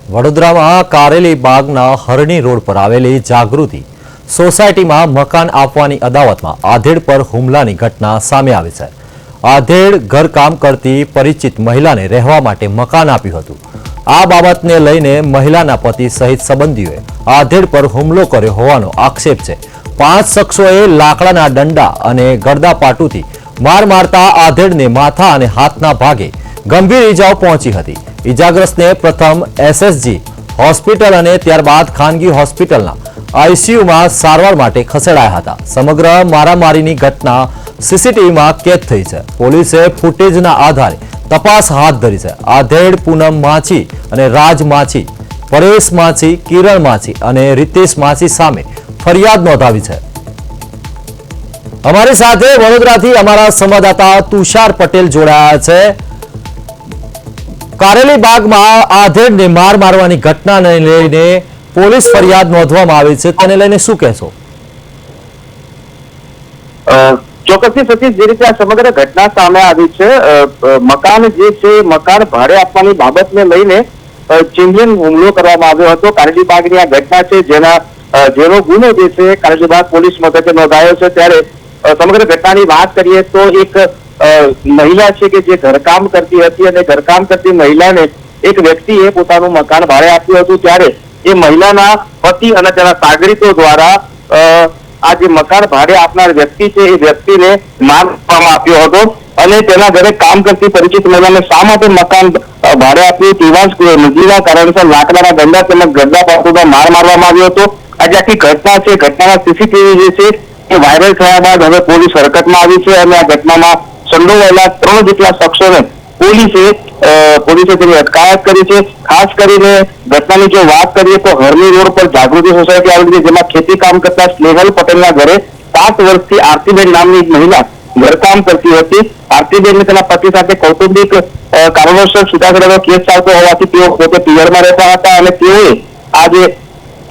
વડોદરામાં કારેલી બાગના હરણી રોડ પર આવેલી જાગૃતિ સોસાયટીમાં મકાન આપવાની અદાવતમાં આધેડ પર હુમલાની ઘટના સામે આવી છે। આધેડ ઘરકામ કરતી પરિચિત મહિલાને રહેવા માટે મકાન આપ્યું હતું। આ બાબતને લઈને મહિલાના પતિ સહિત સંબંધીઓએ આધેડ પર હુમલો કર્યો હોવાનો આક્ષેપ છે। 5 શખ્સોએ લાકડાના દંડા અને ગરદાપાટુથી માર મારતા આધેડને માથા અને હાથના ભાગે ગંભીર ઈજાઓ પહોંચી હતી। इजाग्रस्त ने प्रथम एसएसजी हॉस्पिटल और त्यारबाद खानगी हॉस्पिटल आईसीयू में सारवार माटे खसेड़ाया था। समग्र मारामारी घटना सीसीटीवी में कैद थई है। पोलीसे फूटेज आधारे तपास हाथ धरी है। आधेड़ पूनम माछी और राज माछी, परेश माछी, किरण माछी और रितेश माछी सामे फरियाद नोंधावी है। हमारी साथे वडोदराथी अमारा संवाददाता तुषार पटेल जोड़ाया है। कारेली बाग में आधेड़ ने मार मारवानी घटना ने लईने पोलीस फरियाद नोंधवामां आवी छे, तेने लईने शुं कहेशो? ચોક્કસથી સતીશ, જે રીતે આ સમગ્ર ઘટના સામે આવી છે, મકાન જે છે મકાન ભાડે આપવાની બાબતને લઈને ચિંતન હુમલો કરવામાં આવ્યો હતો। કારેલી બાગની આ ઘટના છે જેનો ગુનો જે છે કારેલી બાગ પોલીસ મથકે નોંધાયો છે। ત્યારે સમગ્ર ઘટનાની વાત કરીએ તો એક મહિલા છે કે જે ઘરકામ કરતી હતી અને ઘરકામ કરતી મહિલાને એક વ્યક્તિએ પોતાનું મકાન ભાડે આપ્યું હતું। ત્યારે એ મહિલાના પતિ અને તેના સાગરીતો દ્વારા આ જે મકાન ભાડે આપનાર વ્યક્તિ છે એ વ્યક્તિને માર આપવામાં આવ્યો હતો અને તેના ઘરે કામ કરતી પરિચિત મહિલાને શા માટે મકાન ભાડે આપ્યું તેવા જ નજીવા કારણસર લાકડાના દંડા તેમજ ગરદાપાટુનો માર મારવામાં આવ્યો હતો। આજે આખી ઘટના છે, ઘટનાના સીસીટીવી જે છે એ વાયરલ થયા બાદ હવે પોલીસ હરકતમાં આવી છે અને આ ઘટનામાં સંડોવાયેલા 3 જેટલા શખ્સોને પોલીસે તેની અટકાયત કરી છે। ખાસ કરીને ઘટનાની જો વાત કરીએ તો હરણી રોડ પર જાગૃતિ સોસાયટી આવેલી છે, જેમાં ખેતી કામ કરતા સ્નેહલ પટેલના ઘરે 7 વર્ષથી આરતીબેન નામની એક મહિલા ઘરકામ કરતી હતી। આરતીબેનને તેના પતિ સાથે કૌટુંબિક કારણોસર છૂટાછેડાનો કેસ ચાલતો હોવાથી તેઓ પોતે પિયરમાં રહેતા હતા અને તેઓએ આજે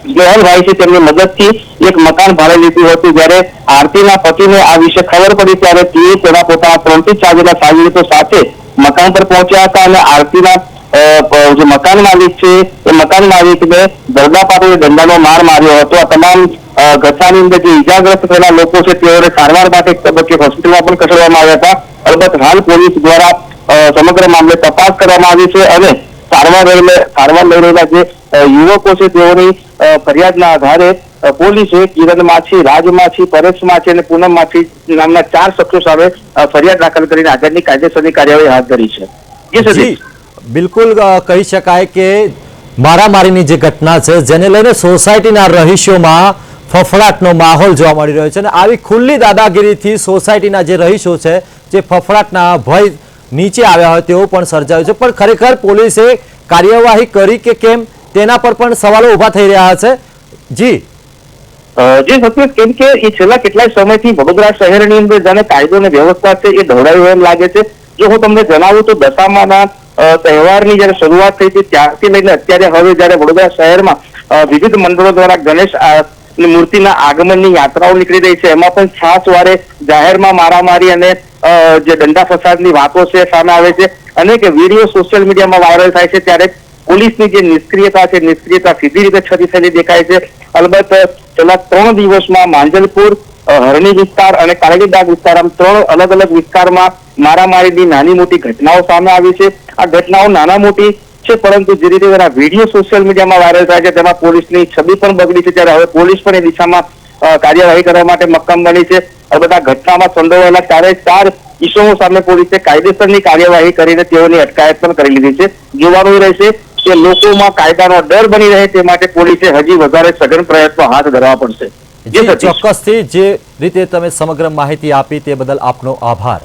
સ્નેહલભાઈ છે તેમની મદદથી એક મકાન ભાડે લીધું હતું। જ્યારે આરતીના પતિને આ વિશે ખબર પડી ત્યારે તે તેના પોતાના 3 થી 4 જેટલા સાગરીતો સાથે મકાન પર પહોંચ્યા હતા અને આરતીના જે મકાન માલિક છે એ મકાન માલિકને ગરદાપાટુ દંડાનો માર માર્યો હતો। આ તમામ ઘટનાની અંદર જે ઈજાગ્રસ્ત થયેલા લોકો છે તેઓને સારવાર માટે એક તબક્કે હોસ્પિટલમાં પણ ખસેડવામાં આવ્યા હતા। અલબત્ત હાલ પોલીસ દ્વારા સમગ્ર મામલે તપાસ કરવામાં આવી છે અને સારવાર લઈ રહેલા જે યુવકો છે તેઓની ફરિયાદના આધારે પોલીસે કિરણ માછી, રાજ માછી, પરેશ માછી અને પૂનમ માછી નામના 4 શખ્સો સામે ફરિયાદ દાખલ કરીને આગળની કાયદેસરની કાર્યવાહી હાથ ધરી છે। જી બિલકુલ કહી શકાય કે મારામારીની જે ઘટના છે જેને લઈને સોસાયટીના રહીશોમાં ફફડાટનો માહોલ જોવા મળી રહ્યો છે અને આવી ખુલ્લી દાદાગીરીથી સોસાયટીના જે રહીશો છે જે ફફડાટના ભય નીચે આવ્યા હોય તેવું પણ સર્જાયું છે। પણ ખરેખર પોલીસે કાર્યવાહી કરી કે કેમ તેના પર પણ સવાલો ઉભા થઈ રહ્યા છે। જી સતીશ, કેમ કે એ છેલ્લા કેટલાય સમયથી વડોદરા શહેરની અંદર જાણે કાયદો અને વ્યવસ્થા છે એ ઢોળાયું એમ લાગે છે। જો હું તમને જણાવું તો દશામાના તહેવારની જયારે શરૂઆત થઈ હતી ત્યારથી લઈને અત્યારે હવે જયારે વડોદરા શહેરમાં વિવિધ મંડળો દ્વારા ગણેશ મૂર્તિના આગમનની યાત્રાઓ નીકળી રહી છે, એમાં પણ છાસવારે જાહેરમાં મારામારી અને જે દંડા ફસાદની વાતો છે સામે આવે છે। અનેક વિડીયો સોશિયલ મીડિયામાં વાયરલ થાય છે ત્યારે પોલીસની જે નિષ્ક્રિયતા છે નિષ્ક્રિયતા સીધી રીતે છતી થયેલી દેખાય છે। અલબત્ત છેલ્લા 3 દિવસમાં માંજલપુર, હરણી વિસ્તાર અને કારેલી બાગ વિસ્તાર આમ 3 અલગ અલગ વિસ્તારમાં મારામારીની નાની મોટી ઘટનાઓ સામે આવી છે। આ ઘટનાઓ નાના મોટી છે પરંતુ જે રીતે તેના વિડીયો સોશિયલ મીડિયામાં વાયરલ થાય છે તેમાં પોલીસની છબી પણ બગડી છે। ત્યારે હવે પોલીસ પણ એ દિશામાં કાર્યવાહી કરવા માટે મક્કમ બની છે। અલબત્ત આ ઘટનામાં સંડોવાયેલા 4 ઇસમો સામે પોલીસે કાયદેસરની કાર્યવાહી કરીને તેઓની અટકાયત પણ કરી લીધી છે। જોવાનું રહેશે કે લોકોમાં કાયદાનો ડર બની રહે તે માટે પોલીસે હજી વધારે સઘન પ્રયત્નો હાથ ધરવા પડશે। ચોક્કસથી જે રીતે તમે સમગ્ર માહિતી આપી તે બદલ આપનો આભાર।